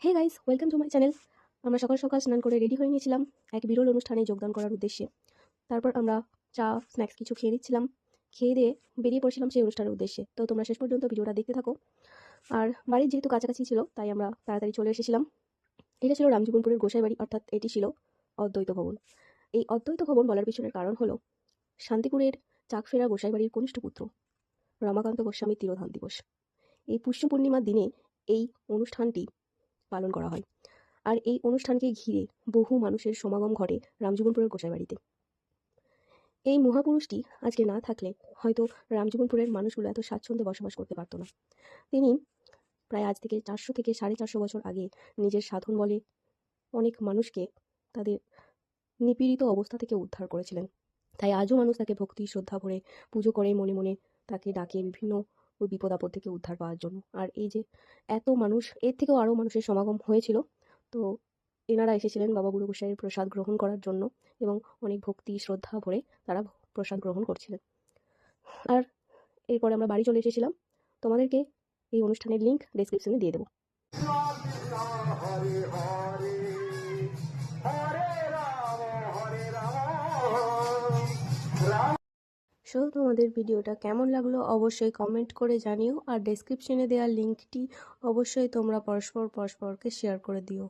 Hey guys, welcome to my channel. আমরা সকাল সকাল স্নান করে রেডি হয়ে নিয়েছিলাম এক বিরল অনুষ্ঠানে যোগদান করার উদ্দেশ্যে। তারপর আমরা চা স্ন্যাক্স কিছু খেয়ে নিচ্ছিলাম। খেয়ে দিয়ে বেরিয়ে পড়ছিলাম সেই অনুষ্ঠানের উদ্দেশ্যে। তো তোমরা শেষ পর্যন্ত ভিডিওটা দেখতে থাকো। আর বাড়ির যেহেতু কাছাকাছি ছিল, তাই আমরা তাড়াতাড়ি চলে এসেছিলাম। এটা ছিল রামজীবনপুরের গোসাই বাড়ি, অর্থাৎ এটি ছিল অদ্বৈত ভবন। এই অদ্বৈত ভবন বলার পিছনের কারণ হলো শান্তিপুরের চাকফেরা গোসাই বাড়ির কনিষ্ঠ পুত্র রমাকান্ত গোস্বামীর তিরোধান দিবস। এই পুষ্য পূর্ণিমার দিনে এই অনুষ্ঠানটি পালন করা হয়। আর এই অনুষ্ঠানকে ঘিরে বহু মানুষের সমাগম ঘটে রামজীবনপুরের গোসাই বাড়িতে। এই মহাপুরুষটি আজকে না থাকলে হয়তো রামজীবনপুরের মানুষগুলো এত স্বাচ্ছন্দ্যে বসবাস করতে পারতো না। তিনি প্রায় আজ থেকে 400 থেকে 450 বছর আগে নিজের সাধন বলে অনেক মানুষকে তাদের নিপীড়িত অবস্থা থেকে উদ্ধার করেছিলেন। তাই আজও মানুষ তাকে ভক্তি শ্রদ্ধা ভরে পুজো করে, মনে মনে তাকে ডাকে বিভিন্ন বিপদ আপদ থেকে উদ্ধার পাওয়ার জন্য। আর এই যে এত মানুষ, এর থেকেও আরও মানুষের সমাগম হয়েছিল। তো এনারা এসেছিলেন বাবা বুড়ো গোসাইয়ের প্রসাদ গ্রহণ করার জন্য, এবং অনেক ভক্তি শ্রদ্ধা ভরে তারা প্রসাদ গ্রহণ করছিলেন। আর এরপরে আমরা বাড়ি চলে এসেছিলাম। তোমাদেরকে এই অনুষ্ঠানের লিঙ্ক ডেসক্রিপশনে দিয়ে দেবো। সো তোমাদের ভিডিওটা কেমন লাগলো অবশ্যই কমেন্ট করে জানিও, আর ডেসক্রিপশনে দেওয়া লিঙ্কটি অবশ্যই তোমরা পরস্পরকে শেয়ার করে দিও।